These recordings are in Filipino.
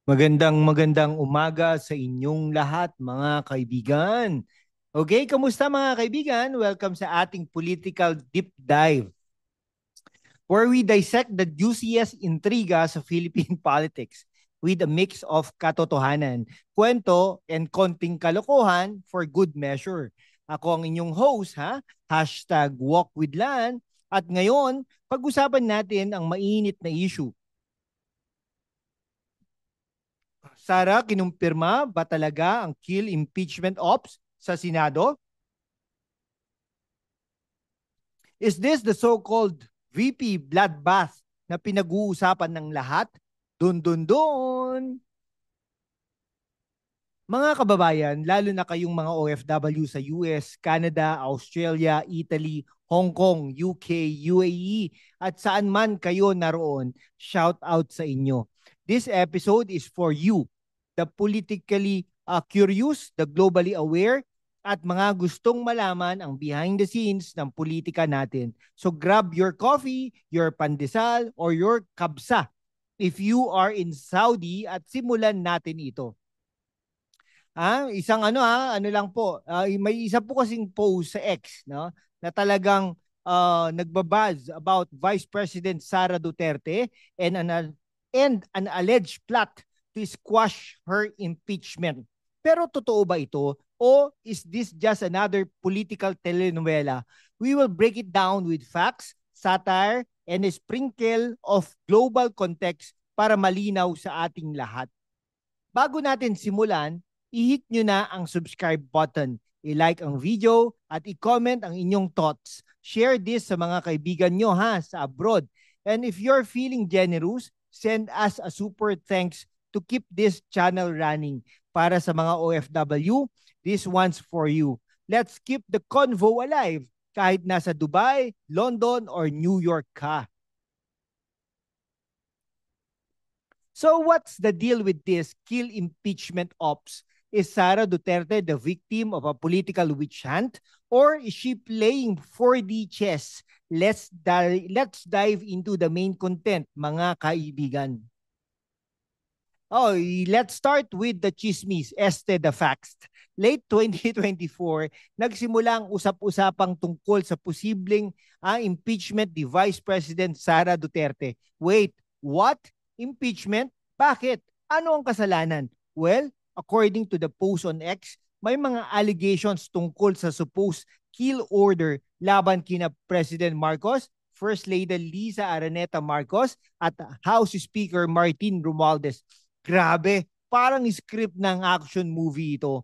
Magandang umaga sa inyong lahat, mga kaibigan. Okay, kamusta mga kaibigan? Welcome sa ating political deep dive where we dissect the juiciest intriga sa Philippine politics with a mix of katotohanan, kwento, and konting kalokohan for good measure. Ako ang inyong host, Hashtag Walk with Lan. At ngayon, pag-usapan natin ang mainit na issue. Sara, kinumpirma ba talaga ang kill impeachment ops sa Senado? Is this the so-called VP bloodbath na pinag-uusapan ng lahat? Dun dun dun! Mga kababayan, lalo na kayong mga OFW sa US, Canada, Australia, Italy, Hong Kong, UK, UAE, at saan man kayo naroon, shout out sa inyo. This episode is for you, the politically curious, the globally aware, at mga gustong malaman ang behind the scenes ng politika natin. So grab your coffee, your pandesal, or your kabsa if you are in Saudi at simulan natin ito. Isang ano lang po, may isa po kasing post sa X, no, na talagang nagbabuzz about Vice President Sara Duterte and an alleged plot to squash her impeachment. Pero totoo ba ito o is this just another political telenovela? We will break it down with facts, satire, and a sprinkle of global context para malinaw sa ating lahat. Bago natin simulan, i-hit nyo na ang subscribe button, i-like ang video at i-comment ang inyong thoughts. Share this sa mga kaibigan nyo sa abroad. And if you're feeling generous, send us a super thanks to keep this channel running. Para sa mga OFW, this one's for you. Let's keep the convo alive kahit nasa Dubai, London, or New York ka. So what's the deal with this kill impeachment ops? Is Sara Duterte the victim of a political witch hunt or is she playing 4D chess? Let's dive into the main content, mga kaibigan. Let's start with the chismis, the facts. Late 2024, nagsimula ang usap-usapang tungkol sa posibleng impeachment ni Vice President Sara Duterte. Wait, what? Impeachment? Bakit? Ano ang kasalanan? Well, according to the post on X, may mga allegations tungkol sa supposed kill order laban kina President Marcos, First Lady Liza Araneta Marcos, at House Speaker Martin Romualdez. Grabe, parang script ng action movie ito.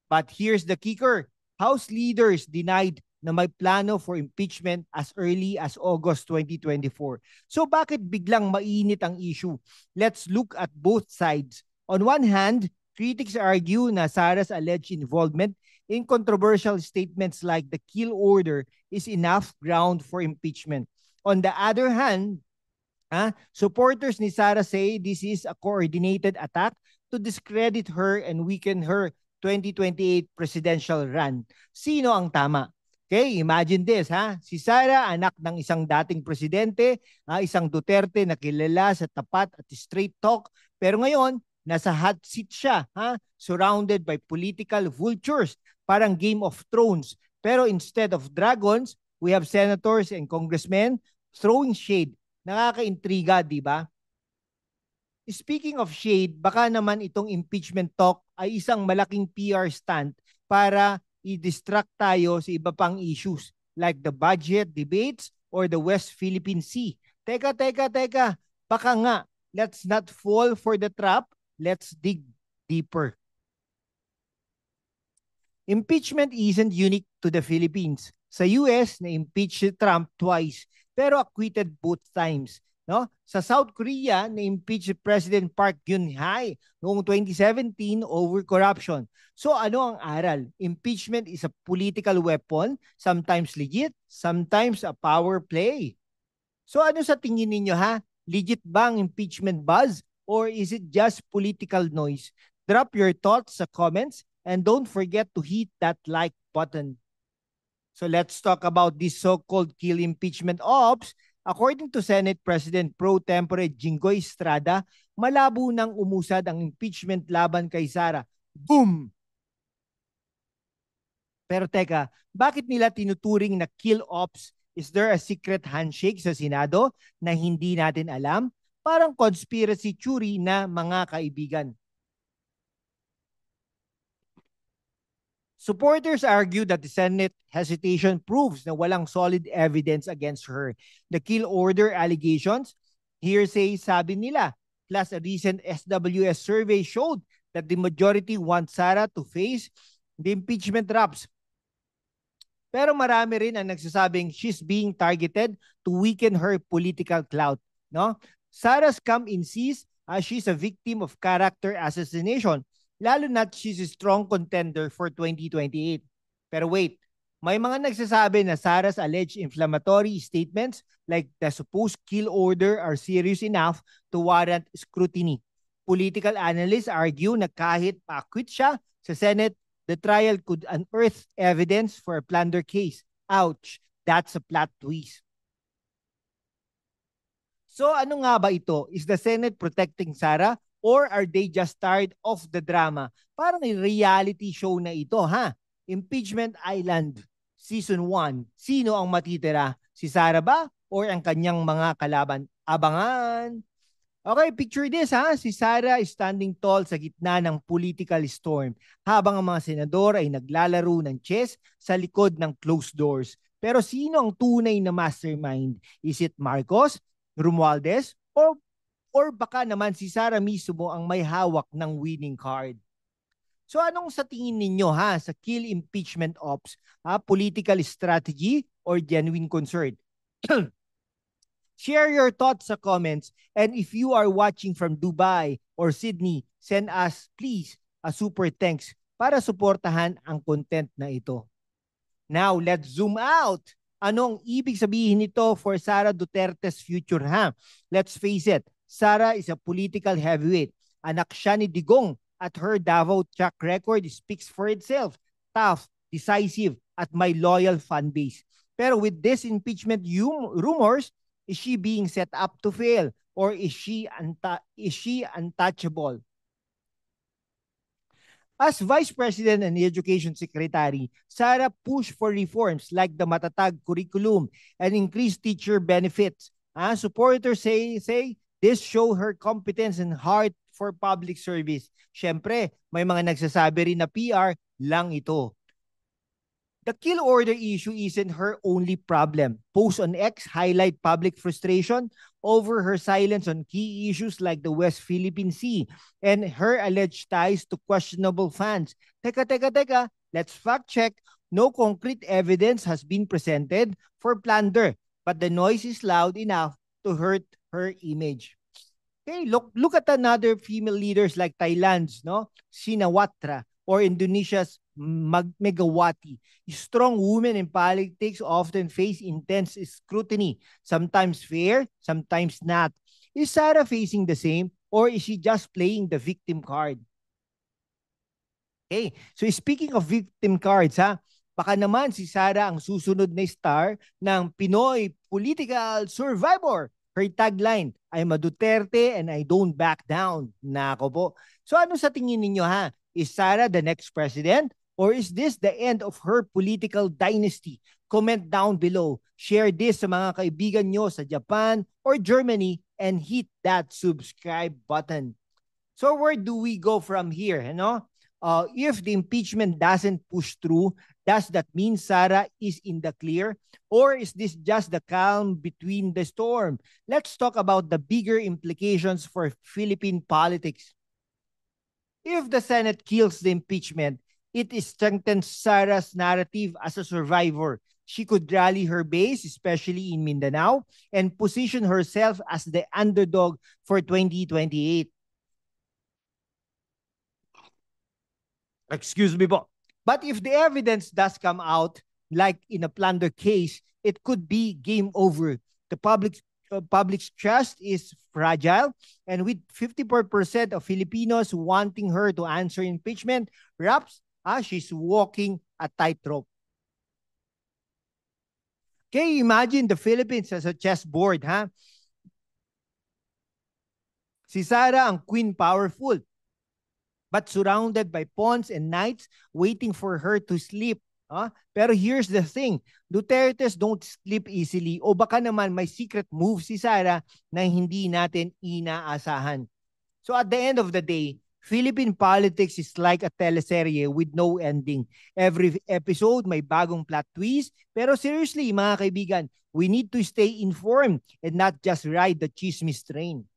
But here's the kicker. House leaders denied na may plano for impeachment as early as August 2024. So bakit biglang mainit ang issue? Let's look at both sides. On one hand, critics argue na Sara's alleged involvement in controversial statements like the kill order is enough ground for impeachment. On the other hand, supporters ni Sara say this is a coordinated attack to discredit her and weaken her 2028 presidential run. Sino ang tama? Okay, imagine this, Si Sara, anak ng isang dating presidente, isang Duterte na kilala sa tapat at straight talk, pero ngayon, nasa hot seat siya, surrounded by political vultures, parang Game of Thrones. Pero instead of dragons, we have senators and congressmen throwing shade. Nakakaintriga, di ba? Speaking of shade, baka naman itong impeachment talk ay isang malaking PR stunt para i-distract tayo sa iba pang issues like the budget debates or the West Philippine Sea. Teka, baka nga, let's not fall for the trap, let's dig deeper. Impeachment isn't unique to the Philippines. Sa US, na-impeach si Trump twice, pero acquitted both times. No? Sa South Korea, na-impeach si President Park Geun-hye noong 2017 over corruption. So ano ang aral? Impeachment is a political weapon, sometimes legit, sometimes a power play. So ano sa tingin ninyo Legit ba ang impeachment buzz or is it just political noise? Drop your thoughts sa comments and don't forget to hit that like button. So let's talk about this so-called kill impeachment ops. According to Senate President Pro Tempore Jinggoy Estrada, malabo nang umusad ang impeachment laban kay Sara. Boom! Pero teka, bakit nila tinuturing na kill ops? Is there a secret handshake sa Senado na hindi natin alam? Parang conspiracy theory na mga kaibigan. Supporters argue that the Senate hesitation proves na walang solid evidence against her. The kill order allegations, hearsay sabi nila, plus a recent SWS survey showed that the majority want Sara to face the impeachment traps. Pero marami rin ang nagsasabing she's being targeted to weaken her political clout. No? Sara's come-in sees she's a victim of character assassination, lalo na't she's a strong contender for 2028. Pero wait, may mga nagsasabi na Sara's alleged inflammatory statements like the supposed kill order are serious enough to warrant scrutiny. Political analysts argue na kahit pa-acquit siya sa Senate, the trial could unearth evidence for a plunder case. Ouch, that's a plot twist. So ano nga ba ito? Is the Senate protecting Sara or are they just tired of the drama? Parang reality show na ito, ha? Impeachment Island, Season 1. Sino ang matitira? Si Sara ba or ang kanyang mga kalaban? Abangan! Okay, picture this, ha. Si Sara is standing tall sa gitna ng political storm habang ang mga senador ay naglalaro ng chess sa likod ng closed doors. Pero sino ang tunay na mastermind? Is it Marcos, Romualdez, or baka naman si Sara mismo ang may hawak ng winning card? So anong sa tingin ninyo, ha, sa kill impeachment ops? Political strategy or genuine concern? Share your thoughts sa comments, and if you are watching from Dubai or Sydney, send us please a super thanks para suportahan ang content na ito. Now, let's zoom out. Anong ibig sabihin nito for Sara Duterte's future, ha? Let's face it, Sara is a political heavyweight. Anak siya ni Digong at her Davao track record speaks for itself. Tough, decisive, at may loyal fan base. Pero with this impeachment rumors, is she being set up to fail or is she untouchable? As Vice President and Education Secretary, Sara pushed for reforms like the matatag curriculum and increased teacher benefits. Supporters say this show her competence and heart for public service. Siyempre, may mga nagsasabi rin na PR lang ito. The kill order issue isn't her only problem. Posts on X highlight public frustration over her silence on key issues like the West Philippine Sea and her alleged ties to questionable fans. Teka, let's fact check. No concrete evidence has been presented for plunder, but the noise is loud enough to hurt her image. Okay, look at another female leaders like Thailand's, no, Shinawatra, or Indonesia's Megawati. Strong women in politics often face intense scrutiny, sometimes fair, sometimes not. Is Sara facing the same or is she just playing the victim card? Okay, so speaking of victim cards, ha, baka naman si Sara ang susunod na star ng Pinoy Political Survivor. Her tagline, I'm a Duterte and I don't back down. Nako po. So ano sa tingin ninyo, ha? Is Sara the next president? Or is this the end of her political dynasty? Comment down below. Share this sa mga kaibigan nyo sa Japan or Germany and hit that subscribe button. So where do we go from here? You know? If the impeachment doesn't push through, does that mean Sara is in the clear? Or is this just the calm between the storm? Let's talk about the bigger implications for Philippine politics. If the Senate kills the impeachment, it strengthens Sara's narrative as a survivor. She could rally her base, especially in Mindanao, and position herself as the underdog for 2028. Excuse me po. But if the evidence does come out, like in a plunder case, it could be game over. The public's trust is fragile, and with 54% of Filipinos wanting her to answer impeachment, perhaps she's walking a tightrope. Okay, imagine the Philippines as a chessboard, ha? Si Sara ang queen powerful, but surrounded by pawns and knights waiting for her to sleep. Pero here's the thing, Dutertes don't sleep easily o baka naman may secret move si Sara na hindi natin inaasahan. So at the end of the day, Philippine politics is like a teleserye with no ending. Every episode may bagong plot twist. Pero seriously, mga kaibigan, we need to stay informed and not just ride the chismis train.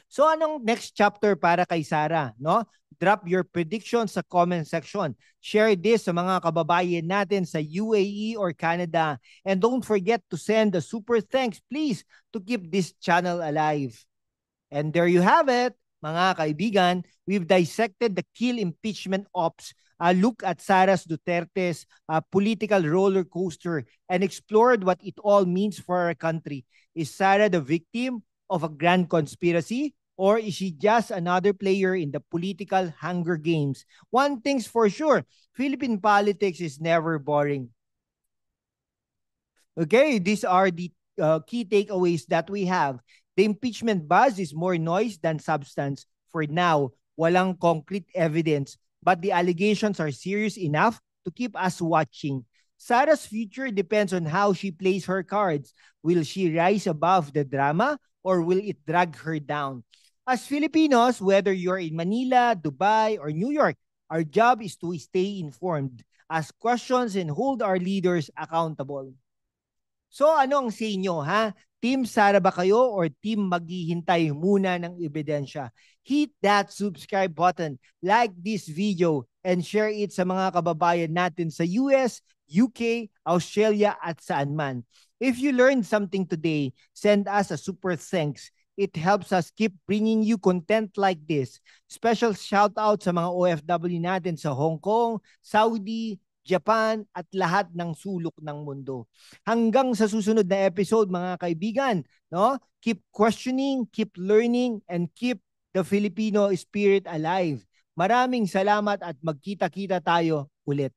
So anong next chapter para kay Sara, no? Drop your predictions sa comment section. Share this sa mga kababayan natin sa UAE or Canada. And don't forget to send a super thanks, please, to keep this channel alive. And there you have it, mga kaibigan. We've dissected the kill impeachment ops, look at Sara Duterte's political roller coaster, and explored what it all means for our country. Is Sara the victim of a grand conspiracy, or is she just another player in the political Hunger Games? One thing's for sure, Philippine politics is never boring. Okay, these are the key takeaways that we have. The impeachment buzz is more noise than substance. For now, walang concrete evidence, but the allegations are serious enough to keep us watching. Sara's future depends on how she plays her cards. Will she rise above the drama or will it drag her down? As Filipinos, whether you're in Manila, Dubai, or New York, our job is to stay informed, ask questions, and hold our leaders accountable. So ano ang say nyo, ha? Team Sara ba kayo or team maghihintay muna ng ebidensya? Hit that subscribe button, like this video, and share it sa mga kababayan natin sa US, UK, Australia, at saan man. If you learned something today, send us a super thanks. It helps us keep bringing you content like this. Special shout out sa mga OFW natin sa Hong Kong, Saudi, Japan, at lahat ng sulok ng mundo. Hanggang sa susunod na episode, mga kaibigan, no? Keep questioning, keep learning, and keep the Filipino spirit alive. Maraming salamat at magkita-kita tayo ulit.